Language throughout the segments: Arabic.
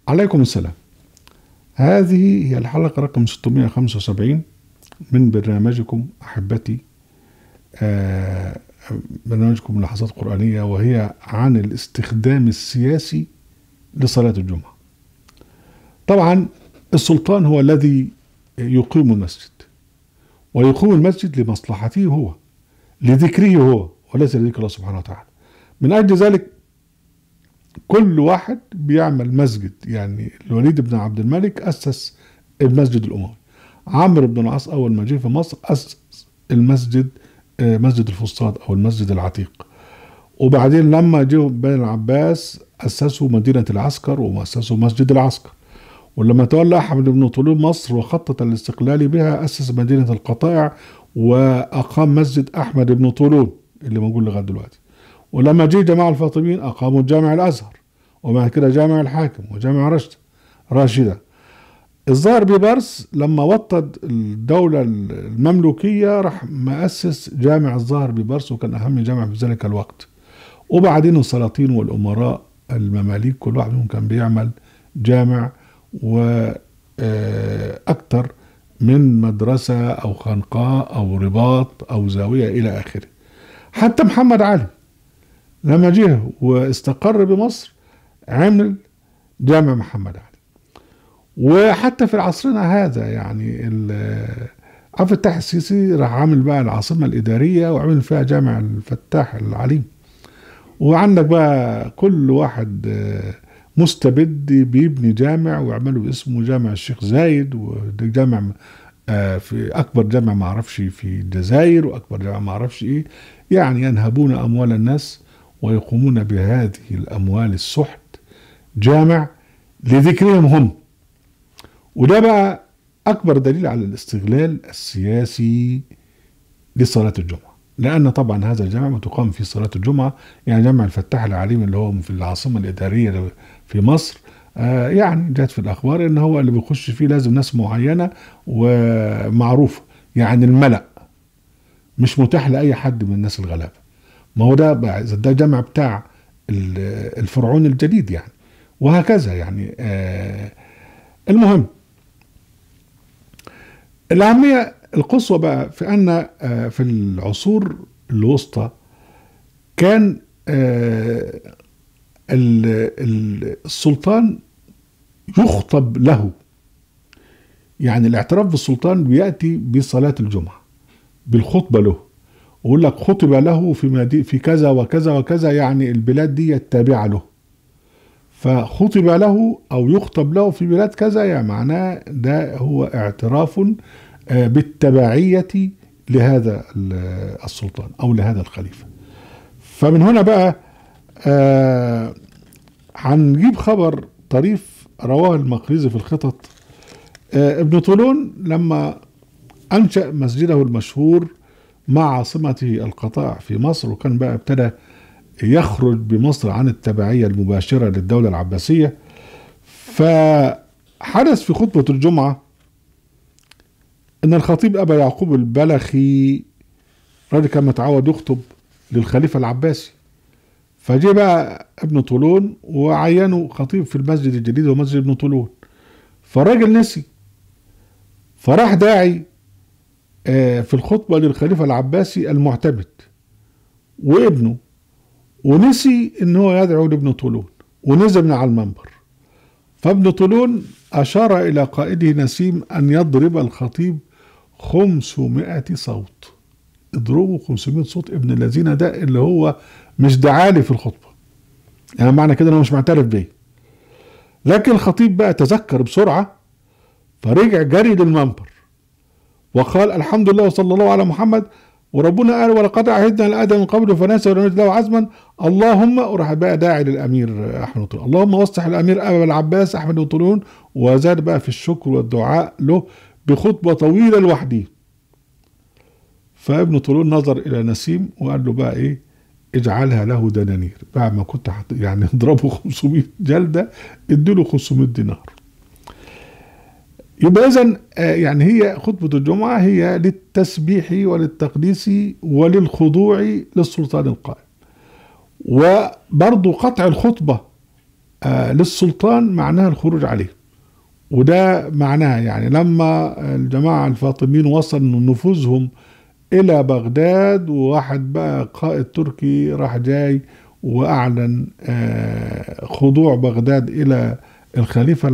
عليكم السلام. هذه هي الحلقة رقم 675 من برنامجكم أحبتي، برنامجكم لحظات قرآنية، وهي عن الاستخدام السياسي لصلاة الجمعة. طبعا السلطان هو الذي يقيم المسجد، ويقيم المسجد لمصلحته هو، لذكره هو، وليس لذكر الله سبحانه وتعالى. من أجل ذلك كل واحد بيعمل مسجد. يعني الوليد بن عبد الملك أسس المسجد الأموي، عمرو بن العاص أول ما جه في مصر أسس المسجد، مسجد الفسطاط أو المسجد العتيق. وبعدين لما جه بني العباس أسسوا مدينة العسكر وأسسوا مسجد العسكر. ولما تولى أحمد بن طولون مصر وخطط الاستقلال بها أسس مدينة القطائع وأقام مسجد أحمد بن طولون اللي موجود لغاية دلوقتي. ولما جه جماعة الفاطميين أقاموا جامع الأزهر، وبعد كده جامع الحاكم وجامع راشدة. الظاهر بيبرس لما وطد الدولة المملوكية راح مؤسس جامع الظاهر بيبرس، وكان أهم جامع في ذلك الوقت. وبعدين السلاطين والأمراء المماليك كل واحد منهم كان بيعمل جامع وأكثر من مدرسة أو خنقاء أو رباط أو زاوية إلى آخره. حتى محمد علي لما جه واستقر بمصر عمل جامع محمد علي. وحتى في عصرنا هذا يعني عبد الفتاح السيسي راح عامل بقى العاصمة الإدارية وعمل فيها جامع الفتاح العليم. وعندك بقى كل واحد مستبد بيبني جامع ويعمله اسمه جامع الشيخ زايد، وجامع في أكبر جامع ما عرفش في الجزائر، وأكبر جامع ما عرفش إيه. يعني ينهبون أموال الناس ويقومون بهذه الأموال السحت جامع لذكرهم هم. وده بقى أكبر دليل على الاستغلال السياسي لصلاة الجمعة، لأن طبعا هذا الجامع تقام فيه صلاة الجمعة. يعني جامع الفتاح العليم اللي هو في العاصمة الإدارية في مصر، يعني جات في الأخبار إن هو اللي بيخش فيه لازم ناس معينة ومعروفة، يعني الملأ مش متاح لأي حد من الناس الغلابة. ما هو ده جامع بتاع الفرعون الجديد يعني، وهكذا يعني. المهم الأهمية القصوى بقى في أن في العصور الوسطى كان السلطان يخطب له. يعني الاعتراف بالسلطان بيأتي بصلاة الجمعة بالخطبة له، ويقول لك خطب له في كذا وكذا وكذا، يعني البلاد دي التابعة له. فخطب له أو يخطب له في بلاد كذا، يعني معناه ده هو اعتراف بالتبعية لهذا السلطان أو لهذا الخليفة. فمن هنا بقى هنجيب خبر طريف رواه المقريزي في الخطط. ابن طولون لما أنشأ مسجده المشهور مع عاصمته القطائع في مصر، وكان بقى ابتدى يخرج بمصر عن التبعية المباشرة للدولة العباسية، فحدث في خطبة الجمعة ان الخطيب ابا يعقوب البلخي راجل كان متعود يخطب للخليفة العباسي، فجاء بقى ابن طولون وعينه خطيب في المسجد الجديد ومسجد ابن طولون. فالراجل نسي، فراح داعي في الخطبة للخليفة العباسي المعتمد وابنه، ونسي ان هو يدعو لابن طولون ونزل من على المنبر. فابن طولون اشار الى قائده نسيم ان يضرب الخطيب 500 صوت. اضربوا 500 صوت ابن الذين ده اللي هو مش دعالي في الخطبة، يعني معنى كده انه مش معترف بيه. لكن الخطيب بقى تذكر بسرعة فرجع جري للمنبر وقال الحمد لله وصلى الله على محمد، وربنا قال ولقد عهدنا لآدم من قبل فنسي ولم نجد له عزما. اللهم، وراح بقى داعي للأمير أحمد طولون، اللهم وصح الأمير أبا العباس أحمد بن طولون، وزاد بقى في الشكر والدعاء له بخطبة طويلة لوحده. فابن طولون نظر إلى نسيم وقال له بقى إيه، اجعلها له دنانير. بعد ما كنت يعني اضربه 500 جلدة اديله 500 دينار. يبقى إذن يعني هي خطبة الجمعة هي للتسبيح وللتقديس وللخضوع للسلطان القائم. وبرضو قطع الخطبة للسلطان معناها الخروج عليه. وده معناها يعني لما الجماعة الفاطميين وصل نفوذهم إلى بغداد، وواحد بقى قائد تركي راح جاي وأعلن خضوع بغداد إلى الخليفة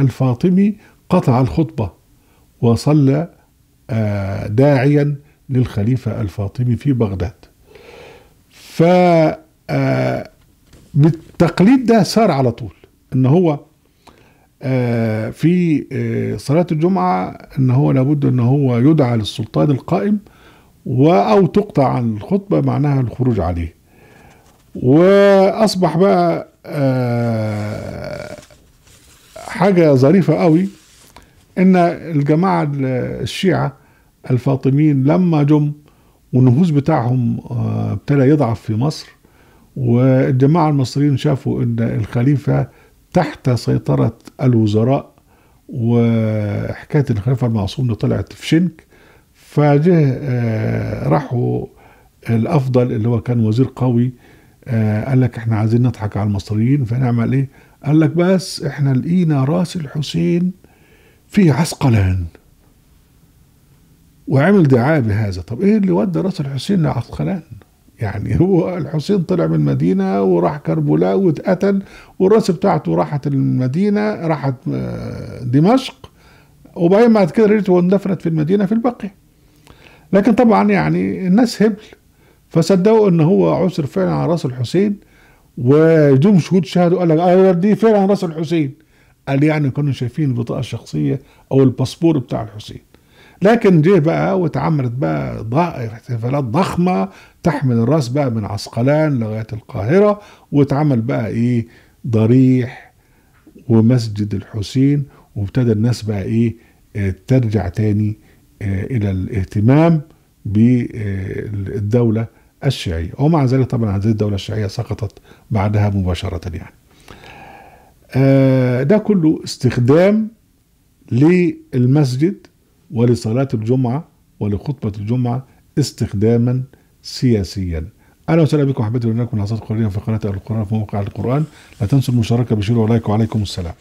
الفاطمي، قطع الخطبة وصلى داعيا للخليفة الفاطمي في بغداد. ف بالتقليد ده صار على طول ان هو في صلاة الجمعة ان هو لابد ان هو يدعى للسلطان القائم او تقطع عن الخطبة معناها الخروج عليه. واصبح بقى حاجة ظريفة قوي ان الجماعة الشيعة الفاطميين لما جم والنفوذ بتاعهم ابتدى يضعف في مصر، والجماعة المصريين شافوا ان الخليفة تحت سيطرة الوزراء، وحكاية الخليفة المعصوم اللي طلعت في شنك، فجه راحوا الافضل اللي هو كان وزير قوي قال لك احنا عايزين نضحك على المصريين فنعمل ايه؟ قال لك بس احنا لقينا راس الحسين في عسقلان، وعمل دعاية بهذا. طب ايه اللي ودى راس الحسين لعسقلان؟ يعني هو الحسين طلع من المدينة وراح كربلاء واتقتل، والراس بتاعته راحت المدينة، راحت دمشق، وبعدين بعد كده رجعت واندفنت في المدينة في البقيع. لكن طبعا يعني الناس هبل، فصدقوا ان هو عثر فعلا على راس الحسين، وجم شهود شهدوا قال لك دي فعلا راس الحسين. قال يعني كانوا شايفين البطاقة الشخصية او الباسبور بتاع الحسين. لكن جه بقى واتعملت بقى احتفالات ضخمة تحمل الراس بقى من عسقلان لغاية القاهرة، واتعمل بقى ايه ضريح ومسجد الحسين، وابتدى الناس بقى ايه ترجع تاني الى الاهتمام بالدولة الشيعية. ومع ذلك طبعا هذه الدولة الشيعية سقطت بعدها مباشرة يعني. ده كله استخدام للمسجد ولصلاة الجمعة ولخطبة الجمعة استخداما سياسيا. أهلا وسهلا بكم أحبتي، ونراكم لحظات قريبة في قناة القرآن في موقع القرآن. لا تنسوا المشاركة بشير ولايك، وعليكم السلام.